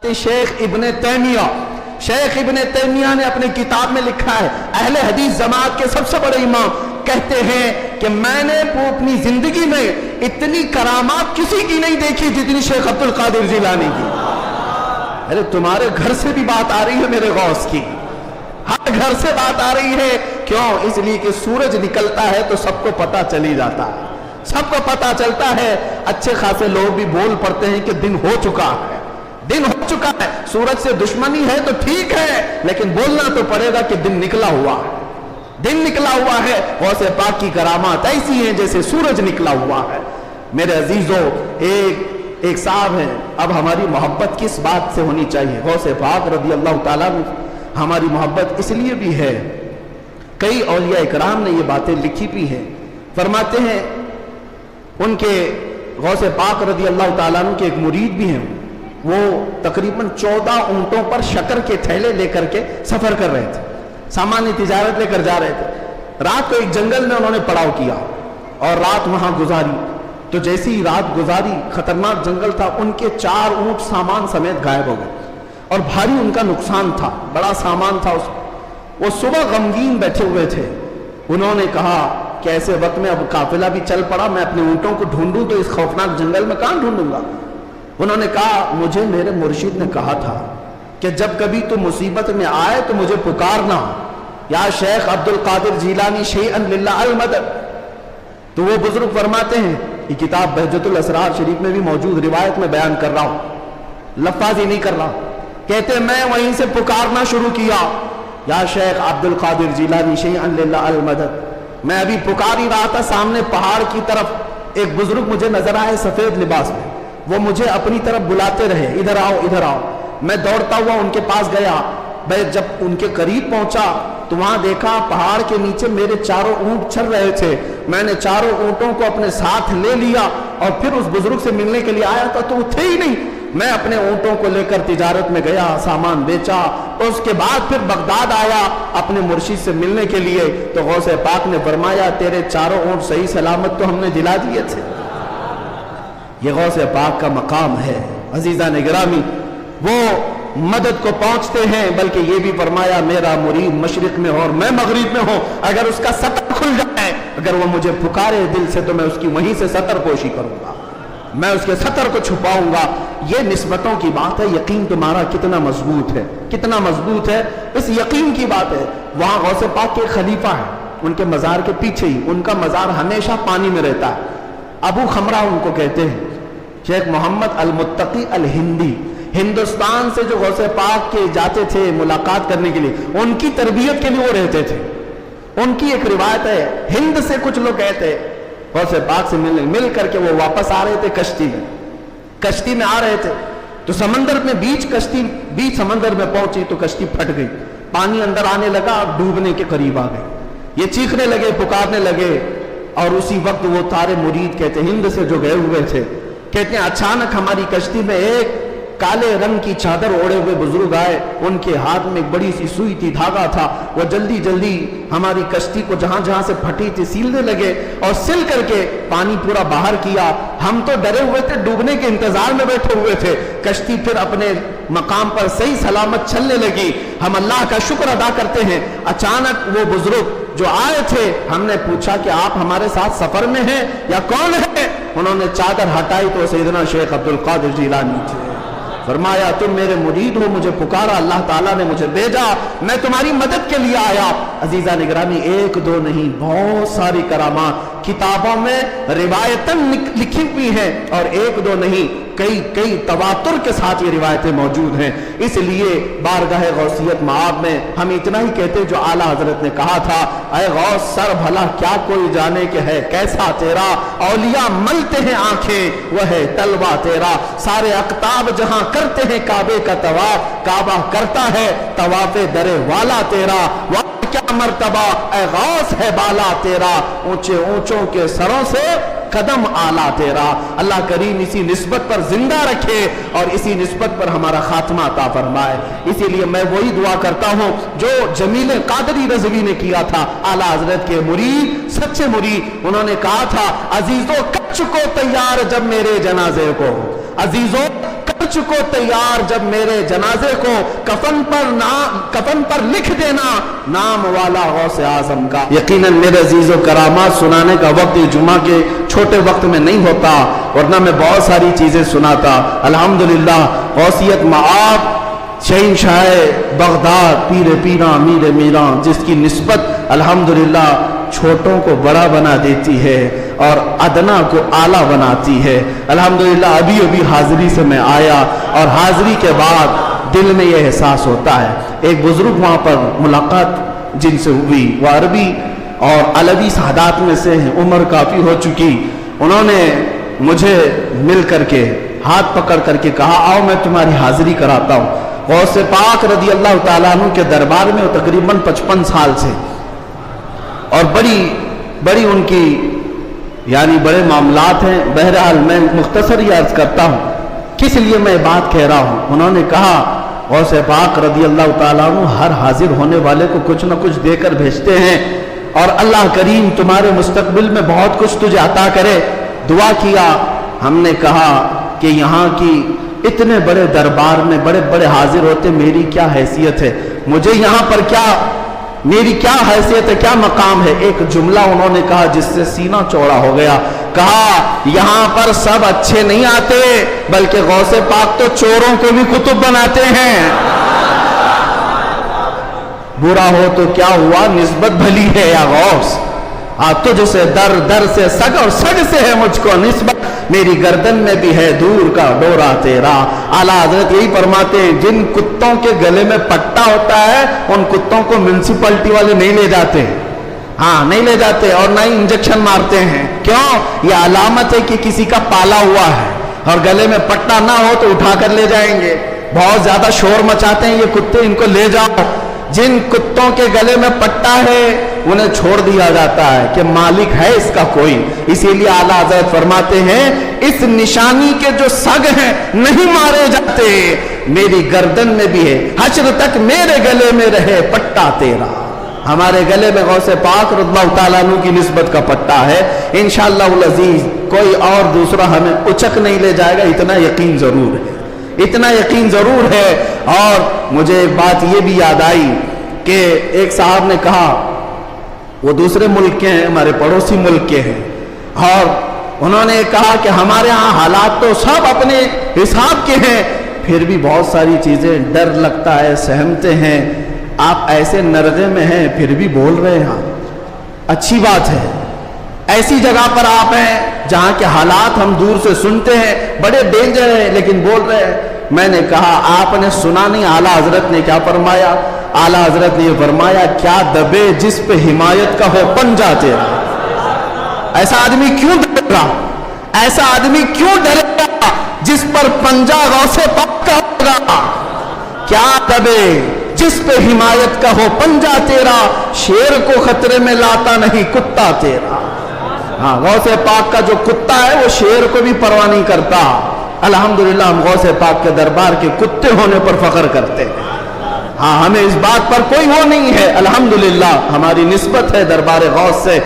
शेख इब्ने तैमिया ने अपने किताब में लिखा है, अहले हदीस जमात के सबसे बड़े इमाम कहते हैं कि मैंने अपनी जिंदगी में इतनी करामात किसी की नहीं देखी जितनी शेख अब्दुल कादिर जिलानी की। अरे तुम्हारे घर से भी बात आ रही है मेरे गौस की, हर घर से बात आ रही है। क्यों? इसलिए कि सूरज निकलता है तो सबको पता चली जाता है, सबको पता चलता है। अच्छे खासे लोग भी बोल पड़ते हैं कि दिन हो चुका है, दिन हो चुका है। सूरज से दुश्मनी है तो ठीक है, लेकिन बोलना तो पड़ेगा कि दिन निकला हुआ है, दिन निकला हुआ है। गौसे पाक की करामात ऐसी हैं जैसे सूरज निकला हुआ है। मेरे अजीजों, एक साहब हैं, अब हमारी मोहब्बत किस बात से होनी चाहिए? गौसे पाक रज़ी अल्लाह ताला में हमारी मोहब्बत इसलिए भी है, कई औलिया इकराम ने ये बातें लिखी भी हैं। फरमाते हैं उनके गौसे पाक रज़ी अल्लाह ताला अन्हु के एक मुरीद भी हैं, वो तकरीबन 14 ऊंटों पर शक्कर के थैले लेकर के सफर कर रहे थे, सामान्य तिजारत लेकर जा रहे थे। रात को एक जंगल में उन्होंने पड़ाव किया और रात वहां गुजारी। तो जैसी ही रात गुजारी, खतरनाक जंगल था, उनके 4 ऊंट सामान समेत गायब हो गए और भारी उनका नुकसान था, बड़ा सामान था उसमें। वो सुबह गमगीन बैठे हुए थे। उन्होंने कहा कि ऐसे वक्त में अब काफिला भी चल पड़ा, मैं अपने ऊंटों को ढूंढूं तो इस खौफनाक जंगल में कहां ढूंढूंगा? उन्होंने कहा, मुझे मेरे मुर्शिद ने कहा था कि जब कभी तू मुसीबत में आए तो मुझे पुकारना, या शेख अब्दुल कादिर जिलानी शैअन लिल्लाह अल मदद। तो वो बुजुर्ग फरमाते हैं, ये किताब बहजतुल असरार शरीफ में भी मौजूद, रिवायत में बयान कर रहा हूं, लफ्ज़ी नहीं कर रहा। कहते मैं वहीं से पुकारना शुरू किया, या शेख अब्दुल कादिर जिलानी शैअन लिल्लाह अल मदद। मैं अभी पुकार ही रहा था, सामने पहाड़ की तरफ एक बुजुर्ग मुझे नजर आए सफेद लिबास में। वो मुझे अपनी तरफ बुलाते रहे, इधर आओ इधर आओ। मैं दौड़ता हुआ उनके पास गया। मैं जब उनके करीब पहुंचा तो वहां देखा पहाड़ के नीचे मेरे 4 ऊंट चल रहे थे। मैंने 4 ऊंटों को अपने साथ ले लिया और फिर उस बुजुर्ग से मिलने के लिए आया था, तो वो थे ही नहीं। मैं अपने ऊंटों को लेकर तिजारत में गया, सामान बेचा, और उसके बाद फिर बगदाद आया अपने मुर्शिद से मिलने के लिए। तो गौसे पाक ने फरमाया, तेरे 4 ऊंट सही सलामत तो हमने दिला दिए थे। ये गौसे पाक का मकाम है। अजीज़ान गिरामी, वो मदद को पहुंचते हैं, बल्कि ये भी फरमाया, मेरा मुरीद मशरिक में हो और मैं मगरिब में हूं, अगर उसका सतर खुल जाए, अगर वो मुझे पुकारे दिल से, तो मैं उसकी वहीं से सतर पोशी करूंगा, मैं उसके सतर को छुपाऊंगा। ये निस्बतों की बात है। यकीन तुम्हारा कितना मजबूत है, कितना मजबूत है, इस यकीन की बात है। वहां गौसे पाक के खलीफा है, उनके मजार के पीछे ही, उनका मजार हमेशा पानी में रहता है। अबू खमरा उनको कहते हैं। शेख मोहम्मद अल मुत्तकी अल हिंदी, हिंदुस्तान से जो गौसे पाक के जाते थे मुलाकात करने के लिए, उनकी तरबियत के लिए वो रहते थे। उनकी एक रिवायत है, हिंद से कुछ लोग गए थे गौसे पाक से मिल करके वो वापस आ रहे थे कश्ती में आ रहे थे। तो समंदर में बीच समंदर में पहुंची तो कश्ती फट गई, पानी अंदर आने लगा, डूबने के करीब आ गई। ये चीखने लगे, पुकारने लगे, और उसी वक्त वो तारे मुरीद कहते, हिंद से जो गए हुए थे, कहते हैं अचानक हमारी कश्ती में एक काले रंग की चादर ओढ़े हुए बुजुर्ग आए। उनके हाथ में एक बड़ी सी सुई थी, धागा था। वो जल्दी जल्दी हमारी कश्ती को जहां जहां से फटी थी सीलने लगे, और सिल करके पानी पूरा बाहर किया। हम तो डरे हुए थे, डूबने के इंतजार में बैठे हुए थे। कश्ती फिर अपने मकाम पर सही सलामत चलने लगी। हम अल्लाह का शुक्र अदा करते हैं। अचानक वो बुजुर्ग जो आए थे, हमने पूछा कि आप हमारे साथ सफर में हैं या कौन है? उन्होंने चादर हटाई तो सैयदना शेख अब्दुल कादिर जिलानी थे। फरमाया, तुम मेरे मुरीद हो, मुझे पुकारा, अल्लाह ताला ने मुझे भेजा, मैं तुम्हारी मदद के लिए आया। अजीजा निगरानी, 1 2 नहीं, बहुत सारी करामात किताबों में रिवायतन लिखी हुई हैं, और 1 2 नहीं, कई तवातुर के साथ ये रिवायतें मौजूद हैं। इसलिए बारगाह गौसियत माब में हम इतना ही कहते जो आला हजरत ने कहा था, ऐ गौस सर भला क्या कोई जाने के है कैसा तेरा, औलिया मलते हैं आंखें वह है तलवा तेरा। सारे अक्ताब जहां करते हैं काबे का तवाफ, काबा करता है तवाफे दरे वाला तेरा। क्या मर्तबा ऐ गौस है बाला तेरा, ऊंचे ऊंचों के सरों से कदम आला तेरा। अल्लाह करीम इसी निस्बत पर जिंदा रखे और इसी निस्बत पर हमारा खात्मा अता फरमाए। इसीलिए मैं वही दुआ करता हूं जो जमील कादरी रज़वी ने किया था, आला हजरत के मुरीद, सच्चे मुरीद। उन्होंने कहा था, अजीजों कर चुको तैयार जब मेरे जनाजे को, अजीजों कर चुको तैयार, जब मेरे जनाजे को कफन पर लिख देना नाम वाला गौसे आजम का। यकीनन मेरे अजीजों, करामात सुनाने का वक्त जुमा के छोटे वक्त में नहीं होता, वरना मैं बहुत सारी चीजें सुनाता। अल्हम्दुलिल्लाह गौसियत मआब शहंशाह बगदाद पीर पीरा मीर मीरा, जिसकी निस्बत अल्हम्दुलिल्लाह छोटों को बड़ा बना देती है और अदना को आला बनाती है। अल्हम्दुलिल्लाह अभी अभी हाजिरी से मैं आया और हाजिरी के बाद दिल में यह एहसास होता है। एक बुजुर्ग वहाँ पर मुलाकात जिनसे हुई, वह अरबी और अलवी सादात में से हैं, उम्र काफ़ी हो चुकी। उन्होंने मुझे मिल करके हाथ पकड़ करके कहा, आओ मैं तुम्हारी हाजिरी कराता हूँ। गौसे पाक रदी अल्लाह ताला अन्हु के दरबार में वो तकरीबन 55 साल से, और बड़ी उनकी यानी बड़े मामलात हैं। बहरहाल मैं मुख्तसर ही अर्ज करता हूँ किस लिए मैं बात कह रहा हूँ। उन्होंने कहा, गौसे पाक रदी अल्लाह ताला अन्हु हर हाजिर होने वाले को कुछ न कुछ देकर भेजते हैं, और अल्लाह करीम तुम्हारे मुस्तकबिल में बहुत कुछ तुझे अता करे। दुआ किया। हमने कहा कि यहाँ की इतने बड़े दरबार में बड़े बड़े हाजिर होते, मेरी क्या हैसियत है, मुझे यहाँ पर क्या, मेरी क्या हैसियत है, क्या मकाम है। एक जुमला उन्होंने कहा जिससे सीना चौड़ा हो गया। कहा, यहाँ पर सब अच्छे नहीं आते, बल्कि गौसे पाक तो चोरों को भी कुतुब बनाते हैं। बुरा हो तो क्या हुआ, निस्बत भली है या गौस, तुझसे दर से सग और सग से है मुझको निस्बत, मेरी गर्दन में भी है दूर का डोरा तेरा। आला हजरत यही फरमाते हैं, जिन कुत्तों के गले में पट्टा होता है उन कुत्तों को म्युनिसिपैलिटी वाले नहीं ले जाते, हाँ नहीं ले जाते, और ना ही इंजेक्शन मारते हैं। क्यों? यह अलामत है कि किसी का पाला हुआ है, और गले में पट्टा ना हो तो उठा कर ले जाएंगे। बहुत ज्यादा शोर मचाते हैं ये कुत्ते, इनको ले जाओ। जिन कुत्तों के गले में पट्टा है उन्हें छोड़ दिया जाता है कि मालिक है इसका कोई। इसीलिए आला हज़रत फरमाते हैं, इस निशानी के जो सग हैं नहीं मारे जाते, मेरी गर्दन में भी है, हश्र तक मेरे गले में रहे पट्टा तेरा। हमारे गले में गौसे पाक रज़ियल्लाहु ताला अन्हु की निस्बत का पट्टा है। इंशाअल्लाह अज़ीज़ कोई और दूसरा हमें उचक नहीं ले जाएगा, इतना यकीन जरूर है, इतना यकीन जरूर है। और मुझे एक बात ये भी याद आई कि एक साहब ने कहा, वो दूसरे मुल्क के हैं, हमारे पड़ोसी मुल्क के हैं, और उन्होंने कहा कि हमारे यहाँ हालात तो सब अपने हिसाब के हैं, फिर भी बहुत सारी चीजें डर लगता है, सहमते हैं। आप ऐसे नरगे में हैं फिर भी बोल रहे हैं, अच्छी बात है। ऐसी जगह पर आप हैं जहाँ के हालात हम दूर से सुनते हैं, बड़े डेंजर है, लेकिन बोल रहे हैं। मैंने कहा, आपने सुना नहीं आला हजरत ने क्या फरमाया? आला हजरत ने फरमाया, क्या दबे जिस पे हिमायत का हो पंजा तेरा। ऐसा आदमी क्यों डरेगा, ऐसा आदमी क्यों डरेगा जिस पर पंजा गौसे पाक का होगा। क्या दबे जिस पे हिमायत का हो पंजा तेरा, शेर को खतरे में लाता नहीं कुत्ता तेरा। हाँ, गौसे पाक का जो कुत्ता है वो शेर को भी परवाह नहीं करता। अल्हम्दुलिल्लाह हम गौसे पाक के दरबार के कुत्ते होने पर फख्र करते हैं। हाँ, हमें इस बात पर कोई वो नहीं है, अल्हम्दुलिल्लाह हमारी निस्बत है दरबार गौस से।